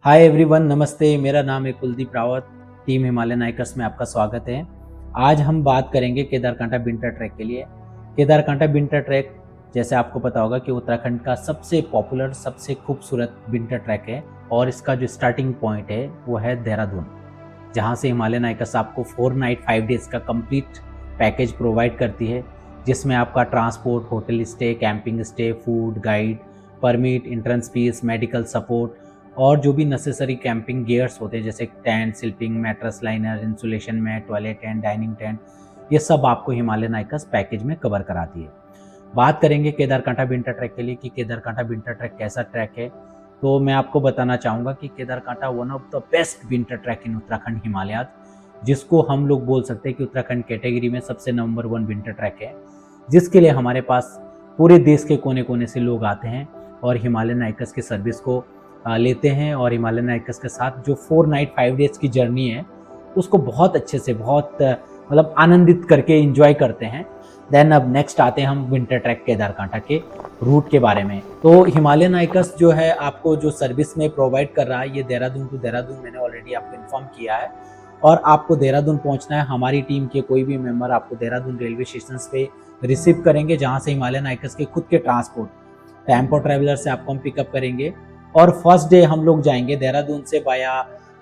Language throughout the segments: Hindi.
हाय एवरीवन, नमस्ते। मेरा नाम है Kuldeep Rawat. Team Himalayan hikers में आपका स्वागत है। आज हम बात करेंगे केदारकांठा विंटर ट्रैक के लिए। केदारकांठा विंटर ट्रैक, जैसे आपको पता होगा कि उत्तराखंड का सबसे पॉपुलर, सबसे खूबसूरत विंटर ट्रैक है और इसका जो स्टार्टिंग पॉइंट है वो है देहरादून, जहाँ से हिमालयन हाइकर्स आपको 4 नाइट 5 डेज का कंप्लीट पैकेज प्रोवाइड करती है, जिसमें आपका transport, hotel stay, camping stay, food, guide, permit, entrance fees, medical support और जो भी नेसेसरी कैंपिंग गियर्स होते हैं जैसे tent, sleeping mattress liner, insulation mat, toilet tent, dining tent, ये सब आपको हिमालयन हाइकर्स पैकेज में कवर कराती है। बात करेंगे केदारकांठा विंटर ट्रैक के लिए कि केदारकांठा विंटर ट्रैक कैसा ट्रैक है, तो मैं आपको बताना चाहूँगा कि Kedarkantha one of the best winter trek इन उत्तराखंड हिमालयाज, जिसको हम लोग बोल सकते हैं कि उत्तराखंड कैटेगरी में सबसे नंबर 1 विंटर ट्रैक है, जिसके लिए हमारे पास पूरे देश के कोने कोने से लोग आते हैं और हिमालयन हाइकर्स की सर्विस को लेते हैं और हिमालयन हाइकर्स के साथ जो 4 नाइट 5 डेज की जर्नी है उसको बहुत अच्छे से, बहुत मतलब आनंदित करके एंजॉय करते हैं। देन अब नेक्स्ट आते हैं हम विंटर ट्रैक केदारकांठा के रूट के बारे में। तो हिमालयन हाइकर्स जो है आपको जो सर्विस में प्रोवाइड कर रहा है, ये देहरादून टू देहरादून मैंने ऑलरेडी आपको इन्फॉर्म किया है और आपको देहरादून पहुंचना है। हमारी टीम के कोई भी मेंबर आपको देहरादून रेलवे स्टेशन पे रिसीव करेंगे, जहां से हिमालयन हाइकर्स के खुद के ट्रांसपोर्ट टेम्पो ट्रैवलर से आपको हम पिकअप करेंगे और फर्स्ट डे हम लोग जाएंगे देहरादून से बाया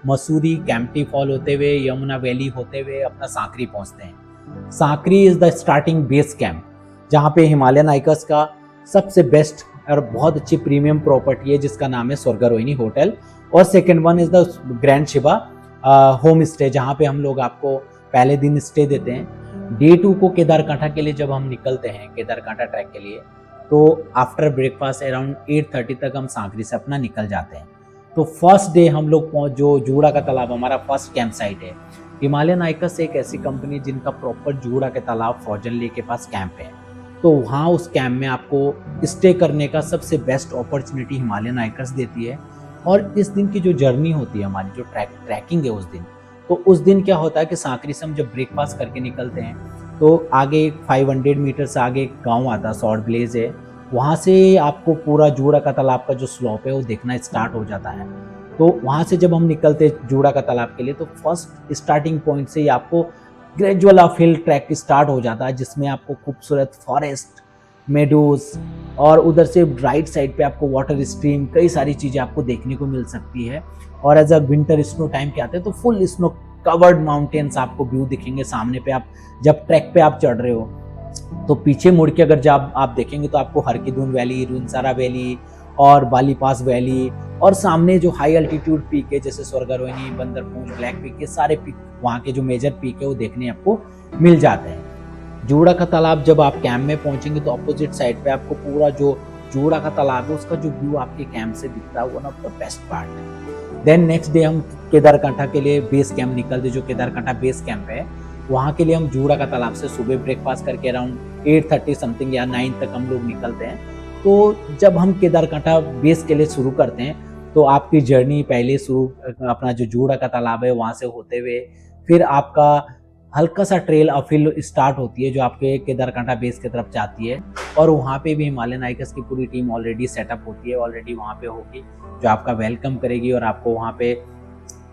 मसूरी, कैंपटी फॉल होते हुए, यमुना वैली होते हुए अपना सांकरी पहुंचते हैं। Sankri is the starting base camp, जहां पे हिमालयन हाइकर्स का सबसे बेस्ट और बहुत अच्छी प्रीमियम प्रॉपर्टी है जिसका नाम है स्वर्गारोहिनी होटल, और second one is the grand Shiva home stay, जहाँ पे हम लोग आपको पहले दिन स्टे देते हैं। डे 2 को केदारकांठा के लिए जब हम निकलते हैं केदारकांठा ट्रैक के लिए, तो आफ्टर ब्रेकफास्ट अराउंड 8:30 तक हम सांकरी से अपना निकल जाते हैं। तो फर्स्ट डे हम लोग जो जूड़ा का तालाब हमारा फर्स्ट कैंप साइट है। हिमालयन हाइकर्स एक ऐसी कंपनी जिनका प्रॉपर जूड़ा के तालाब फौजन लेक के पास कैंप है, तो वहाँ उस कैंप में आपको स्टे करने का सबसे बेस्ट अपॉर्चुनिटी हिमालयन हाइकर्स देती है। और इस दिन की जो जर्नी होती है हमारी, जो ट्रैकिंग है उस दिन, तो उस दिन क्या होता है कि सांकरी से हम जब ब्रेकफास्ट करके निकलते हैं तो आगे 500 मीटर से आगे एक गाँव आता है, सॉर्ट विलेज है, वहाँ से आपको पूरा जूड़ा का तालाब का जो स्लोप है वो देखना स्टार्ट हो जाता है। तो वहाँ से जब हम निकलते हैं जूड़ा का तालाब के लिए, तो फर्स्ट स्टार्टिंग पॉइंट से ही आपको ग्रेजुअल अपहिल ट्रैक स्टार्ट हो जाता है, जिसमें आपको खूबसूरत फॉरेस्ट, मेडोज और उधर से राइट साइड पे आपको वाटर स्ट्रीम, कई सारी चीज़ें आपको देखने को मिल सकती है। और as a winter snow time के आते हैं तो फुल स्नो कवर्ड माउंटेन्स आपको व्यू दिखेंगे सामने पे। आप जब ट्रैक पे आप चढ़ रहे हो तो पीछे मुड़ के अगर जब आप देखेंगे तो आपको हरकीदून वैली, रुनसारा वैली और बालीपास वैली और सामने जो हाई अल्टीट्यूड पीक है जैसे स्वर्गारोहिनी, बंदरपूंछ, ब्लैक पीक, ये सारे पीक, वहाँ के जो मेजर पीक है वो देखने आपको मिल जाते हैं। जूड़ा का तालाब जब आप कैंप में पहुंचेंगे तो अपोजिट साइड पे आपको पूरा जो जूड़ा का तालाब है उसका जो व्यू आपके कैंप से दिखता है, one of the best part. Then next day हम केदारकांठा के लिए बेस कैंप निकलते, जो केदारकांठा बेस कैंप है वहाँ के लिए हम जूड़ा का तालाब से सुबह ब्रेकफास्ट करके अराउंड 8:30 समथिंग या 9 तक हम लोग निकलते हैं। तो जब हम केदारकांठा बेस के लिए शुरू करते हैं तो आपकी जर्नी पहले शुरू अपना जो जूड़ा का तालाब है वहाँ से होते हुए फिर आपका हल्का सा ट्रेल अपहिल स्टार्ट होती है जो आपके केदारकांठा बेस की तरफ जाती है, और वहाँ पे भी हिमालयन हाइकर्स की पूरी टीम ऑलरेडी सेटअप होती है, ऑलरेडी वहाँ पे होगी जो आपका वेलकम करेगी और आपको वहाँ पे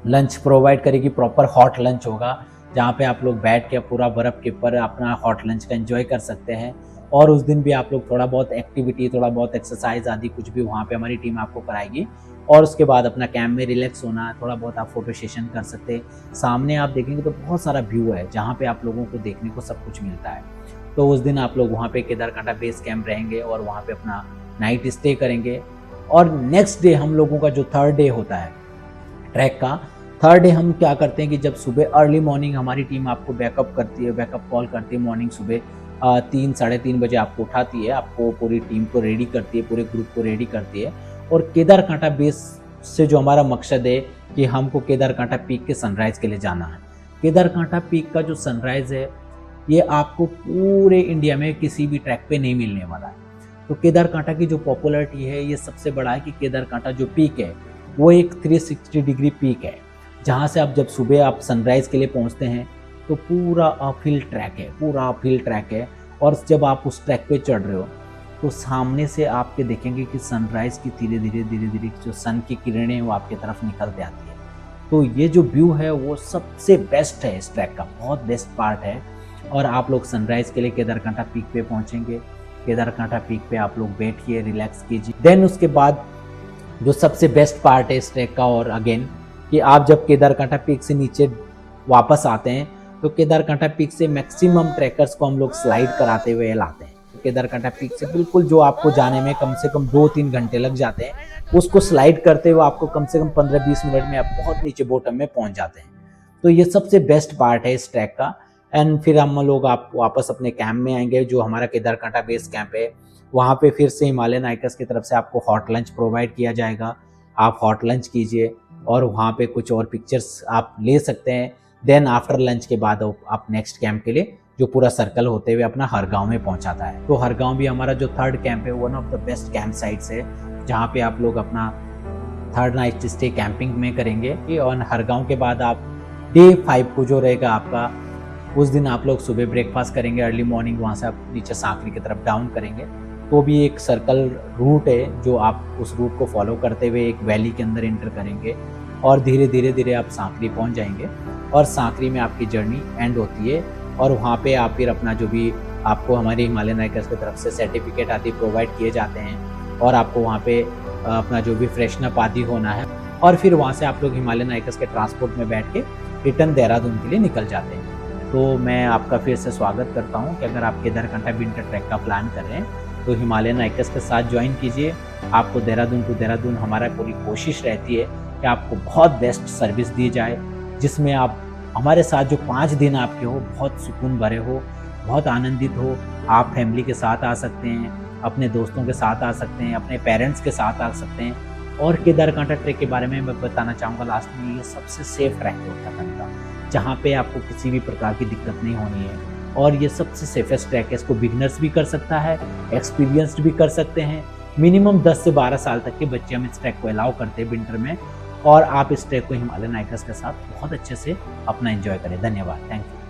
लंच प्रोवाइड करेगी। प्रॉपर हॉट लंच होगा जहाँ पे आप लोग बैठ के पूरा बर्फ़ के ऊपर अपना हॉट लंच का एंजॉय कर सकते हैं। और उस दिन भी आप लोग थोड़ा बहुत एक्टिविटी, थोड़ा बहुत एक्सरसाइज आदि कुछ भी वहाँ पे हमारी टीम आपको कराएगी, और उसके बाद अपना कैंप में रिलैक्स होना, थोड़ा बहुत आप फोटो सेशन कर सकते हैं। सामने आप देखेंगे तो बहुत सारा व्यू है जहाँ पे आप लोगों को देखने को सब कुछ मिलता है। तो उस दिन आप लोग वहाँ पे केदारकांठा बेस कैंप रहेंगे और वहाँ पे अपना नाइट स्टे करेंगे। और नेक्स्ट डे हम लोगों का जो 3rd डे होता है ट्रैक का, 3rd डे हम क्या करते हैं कि जब सुबह अर्ली मॉर्निंग हमारी टीम आपको बैकअप करती है, बैकअप कॉल करती है मॉर्निंग सुबह 3 साढ़े 3 बजे आपको उठाती है, आपको पूरी टीम को रेडी करती है, पूरे ग्रुप को रेडी करती है। और केदारकांठा बेस से जो हमारा मकसद है कि हमको केदारकांठा पीक के सनराइज़ के लिए जाना है। केदारकांठा पीक का जो सनराइज़ है ये आपको पूरे इंडिया में किसी भी ट्रैक पे नहीं मिलने वाला है। तो केदारकांठा की जो पॉपुलरिटी है ये सबसे बड़ा है कि केदारकांठा जो पीक है वो एक 360 डिग्री पीक है, जहाँ से आप जब सुबह आप सनराइज़ के लिए पहुँचते हैं तो पूरा अपहिल ट्रैक है, पूरा अपहिल ट्रैक है। और जब आप उस ट्रैक पे चढ़ रहे हो तो सामने से आपके देखेंगे कि सनराइज़ की धीरे धीरे जो सन की किरणें हैं वो आपकी तरफ निकलते आती है। तो ये जो व्यू है वो सबसे बेस्ट है इस ट्रैक का, बहुत बेस्ट पार्ट है। और आप लोग सनराइज़ के लिए केदारकांठा पीक पे पहुँचेंगे। केदारकांठा पीक पे आप लोग बैठिए, रिलैक्स कीजिए। देन उसके बाद जो सबसे बेस्ट पार्ट है इस ट्रैक का, और अगेन कि आप जब केदारकांठा पीक से नीचे वापस आते हैं तो केदारकांठा पीक से मैक्सिमम ट्रैकर्स को हम लोग स्लाइड कराते हुए लाते हैं। केदारकांठा पीक से बिल्कुल जो आपको जाने में कम से कम 2-3 घंटे लग जाते हैं, उसको स्लाइड करते हुए आपको कम से कम 15-20 मिनट में आप बहुत नीचे बॉटम में पहुंच जाते हैं। तो ये सबसे बेस्ट पार्ट है इस ट्रैक का। एंड फिर हम लोग आप वापस अपने कैंप में आएंगे, जो हमारा केदारकांठा बेस कैंप है। वहाँ पे फिर से हिमालयन हाइकर्स की तरफ से आपको हॉट लंच प्रोवाइड किया जाएगा। आप हॉट लंच कीजिए और वहाँ पे कुछ और पिक्चर्स आप ले सकते हैं। देन आफ्टर लंच के बाद आप नेक्स्ट कैंप के लिए, जो पूरा सर्कल होते हुए अपना हरगांव में पहुंचाता है। तो हरगांव भी हमारा जो थर्ड कैंप है, one of the best camp sites है, जहाँ पे आप लोग अपना थर्ड नाइट स्टे कैंपिंग में करेंगे। और हरगांव के बाद आप डे 5 को जो रहेगा आपका, उस दिन आप लोग सुबह ब्रेकफास्ट करेंगे अर्ली मॉर्निंग, वहाँ से आप नीचे सांकरी की तरफ डाउन करेंगे। तो भी एक सर्कल रूट है, जो आप उस रूट को फॉलो करते हुए एक वैली के अंदर एंटर करेंगे और धीरे आप सांकरी पहुँच जाएंगे। और सांकरी में आपकी जर्नी एंड होती है। और वहाँ पे आप फिर अपना जो भी आपको हमारे हिमालयन हाइकर्स की तरफ से सर्टिफिकेट आदि प्रोवाइड किए जाते हैं, और आपको वहाँ पे अपना जो भी फ्रेशनअप आदि होना है, और फिर वहाँ से आप लोग हिमालयन हाइकर्स के ट्रांसपोर्ट में बैठ के रिटर्न देहरादून के लिए निकल जाते हैं। तो मैं आपका फिर से स्वागत करता हूँ कि अगर आप केदारकांठा विंटर ट्रैक का प्लान कर रहे हैं तो हिमालयन हाइकर्स के साथ ज्वाइन कीजिए। आपको देहरादून टू देहरादून हमारा पूरी कोशिश रहती है कि आपको बहुत बेस्ट सर्विस दी जाए, जिसमें आप हमारे साथ जो 5 दिन आपके हो बहुत सुकून भरे हो, बहुत आनंदित हो। आप फैमिली के साथ आ सकते हैं, अपने दोस्तों के साथ आ सकते हैं, अपने पेरेंट्स के साथ आ सकते हैं। और केदारकांठा ट्रैक के बारे में मैं बताना चाहूँगा लास्ट में, ये सबसे सेफ ट्रैक है उत्तराखंड का, जहाँ पे आपको किसी भी प्रकार की दिक्कत नहीं होनी है। और ये सबसे सेफेस्ट ट्रैक है। इसको बिगिनर्स भी कर सकता है, एक्सपीरियंस्ड भी कर सकते हैं। मिनिमम 10 से 12 साल तक के बच्चे हम इस ट्रैक को अलाउ करते हैं विंटर में। और आप इस ट्रैक को हिमालयन हाइकर्स के साथ बहुत अच्छे से अपना एंजॉय करें। धन्यवाद, थैंक यू।